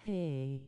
Hey.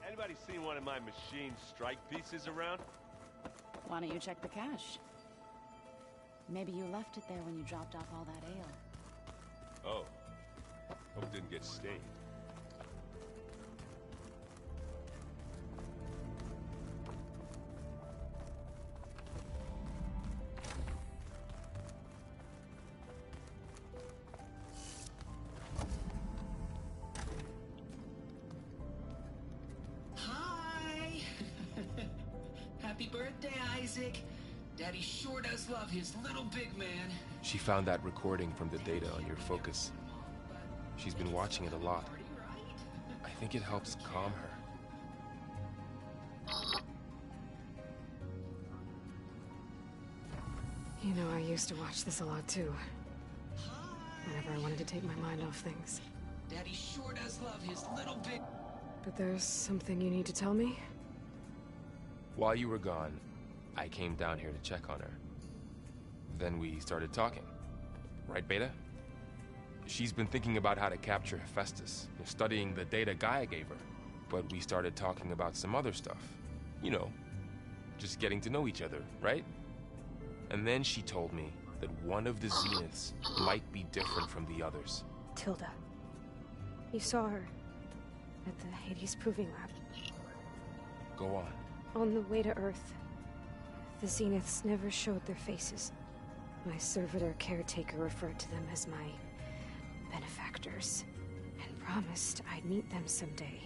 Anybody seen one of my machine strike pieces around? Why don't you check the cache? Maybe you left it there when you dropped off all that ale. Oh. Hope it didn't get stained. Hi! Happy birthday, Isaac. Daddy sure does love his little big man. She found that recording from the data on your focus. She's been watching it a lot. I think it helps calm her. You know, I used to watch this a lot too. Whenever I wanted to take my mind off things. Daddy sure does love his little big... But there's something you need to tell me? While you were gone, I came down here to check on her. Then we started talking. Right, Beta? She's been thinking about how to capture Hephaestus, studying the data Gaia gave her. But we started talking about some other stuff. You know, just getting to know each other, right? And then she told me that one of the Zeniths might be different from the others. Tilda. You saw her at the Hades Proving Lab. Go on. On the way to Earth, the Zeniths never showed their faces. My servitor caretaker referred to them as my benefactors, and promised I'd meet them someday,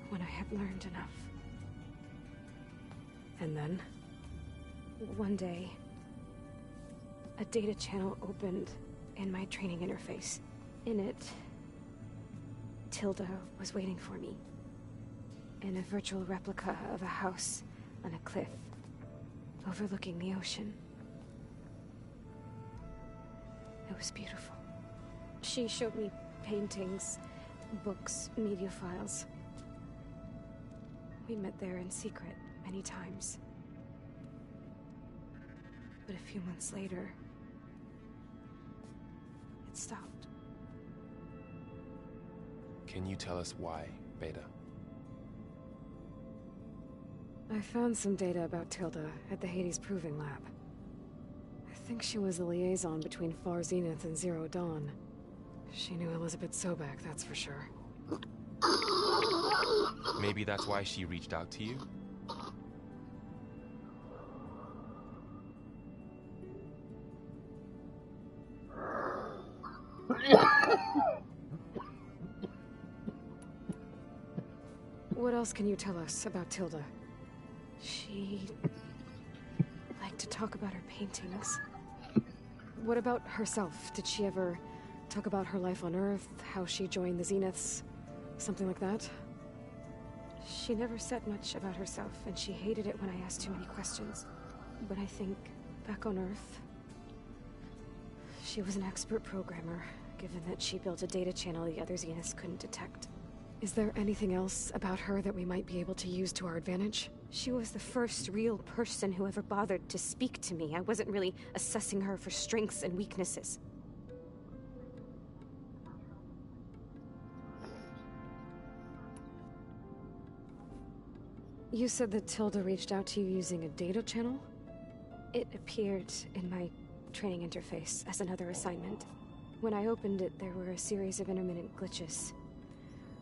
when I had learned enough. And then, one day, a data channel opened in my training interface. In it, Tilda was waiting for me, in a virtual replica of a house on a cliff, overlooking the ocean. It was beautiful. She showed me paintings, books, media files. We met there in secret many times. But a few months later, it stopped. Can you tell us why, Beta? I found some data about Tilda at the Hades Proving Lab. I think she was a liaison between Far Zenith and Zero Dawn. She knew Elizabeth Sobek, that's for sure. Maybe that's why she reached out to you? What else can you tell us about Tilda? She liked to talk about her paintings. What about herself? Did she ever Talk about her life on Earth, how she joined the Zeniths, something like that. She never said much about herself, and she hated it when I asked too many questions. But I think, back on Earth, she was an expert programmer, given that she built a data channel the other Zeniths couldn't detect. Is there anything else about her that we might be able to use to our advantage? She was the first real person who ever bothered to speak to me. I wasn't really assessing her for strengths and weaknesses. You said that Tilda reached out to you using a data channel? It appeared in my training interface as another assignment. When I opened it, there were a series of intermittent glitches.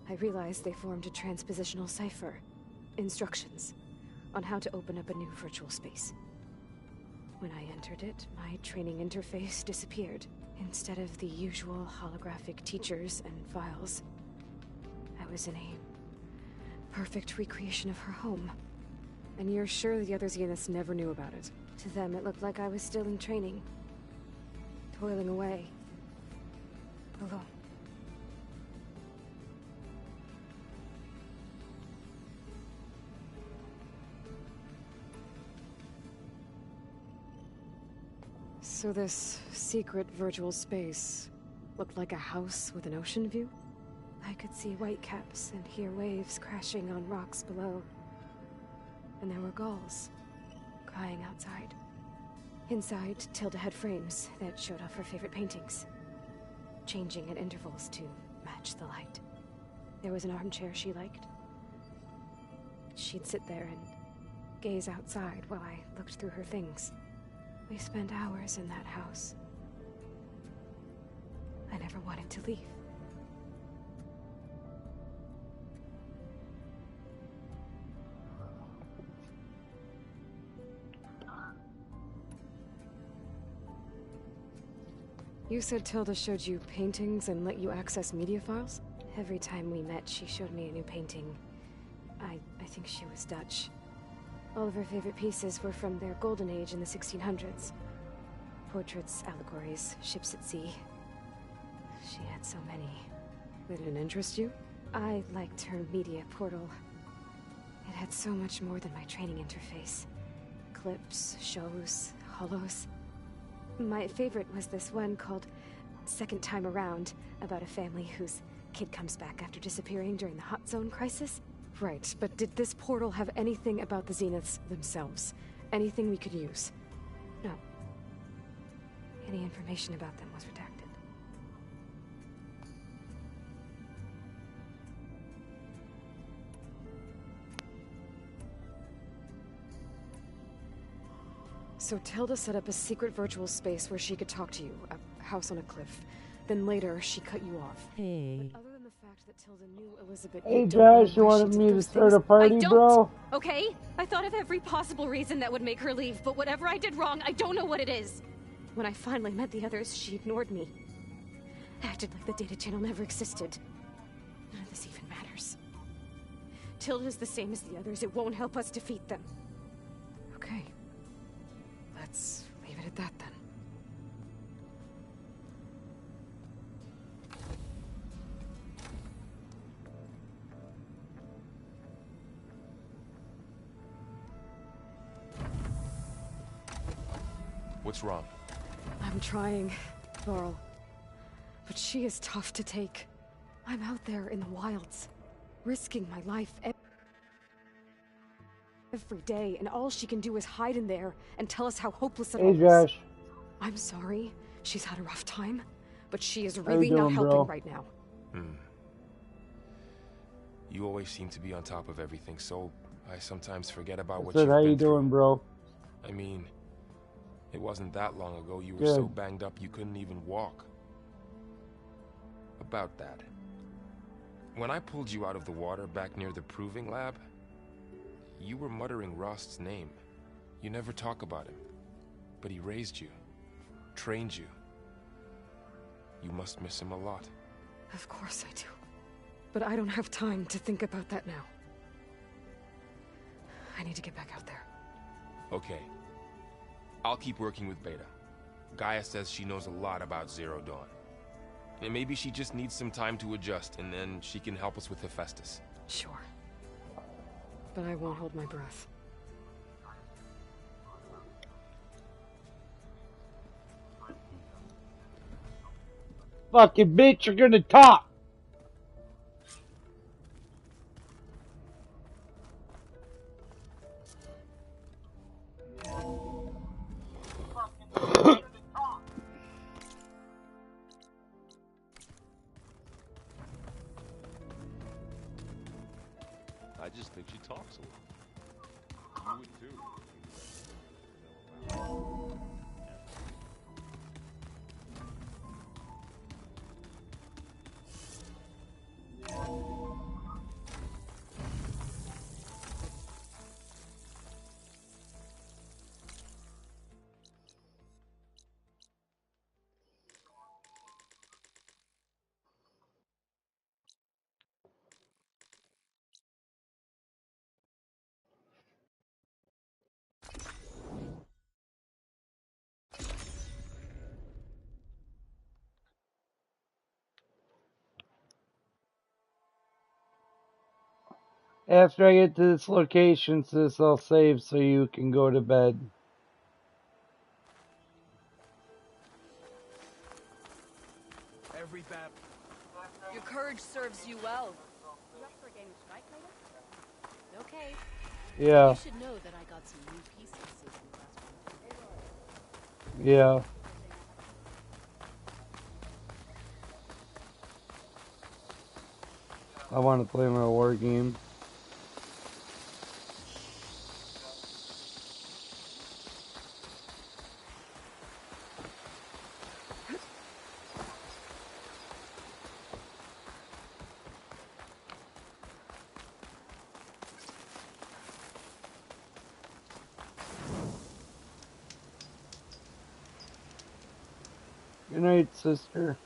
I realized they formed a transpositional cipher. Instructions on how to open up a new virtual space. When I entered it, my training interface disappeared. Instead of the usual holographic teachers and files, I was in a perfect recreation of her home. And you're sure the other Zeniths never knew about it? To them, it looked like I was still in training. Toiling away. Alone. So this secret virtual space looked like a house with an ocean view? I could see whitecaps and hear waves crashing on rocks below. And there were gulls crying outside. Inside, Tilda had frames that showed off her favorite paintings, changing at intervals to match the light. There was an armchair she liked. She'd sit there and gaze outside while I looked through her things. We spent hours in that house. I never wanted to leave. You said Tilda showed you paintings and let you access media files? Every time we met, she showed me a new painting. I think she was Dutch. All of her favorite pieces were from their golden age in the 1600s. Portraits, allegories, ships at sea. She had so many. They didn't interest you? I liked her media portal. It had so much more than my training interface. Clips, shows, holos. My favorite was this one called Second Time Around, about a family whose kid comes back after disappearing during the Hot Zone crisis. Right, but did this portal have anything about the Zeniths themselves? Anything we could use? No. Any information about them was redacted. So Tilda set up a secret virtual space where she could talk to you, a house on a cliff. Then later, she cut you off. Hey. But other than the fact that Tilda knew Elizabeth... Hey Josh, you wanted me to start a party, bro? Okay? I thought of every possible reason that would make her leave, but whatever I did wrong, I don't know what it is. When I finally met the others, she ignored me. Acted like the data channel never existed. None of this even matters. Tilda's the same as the others. It won't help us defeat them. Okay. Let's leave it at that, then. What's wrong? I'm trying, Varl. But she is tough to take. I'm out there in the wilds, risking my life every day, and all she can do is hide in there and tell us how hopeless it all is. Hey Josh. I'm sorry. She's had a rough time, but she is really not helping right now. You always seem to be on top of everything, so I sometimes forget about what Said, you've how been you doing, through. bro? I mean, it wasn't that long ago you were Good. so banged up you couldn't even walk. About that. When I pulled you out of the water back near the proving lab, you were muttering Rost's name. You never talk about him. But he raised you, trained you. You must miss him a lot. Of course I do. But I don't have time to think about that now. I need to get back out there. Okay. I'll keep working with Beta. Gaia says she knows a lot about Zero Dawn. And maybe she just needs some time to adjust, and then she can help us with Hephaestus. Sure. But I won't hold my breath. Fucking bitch, you're gonna talk! I just think she talks a little. You would too. After I get to this location, sis, I'll save so you can go to bed. Every battle. Your courage serves you well. You up for a game of strike later? Okay. Yeah, You should know that I got some new pieces since we last went. yeah. I want to play my war game. Good night, sister.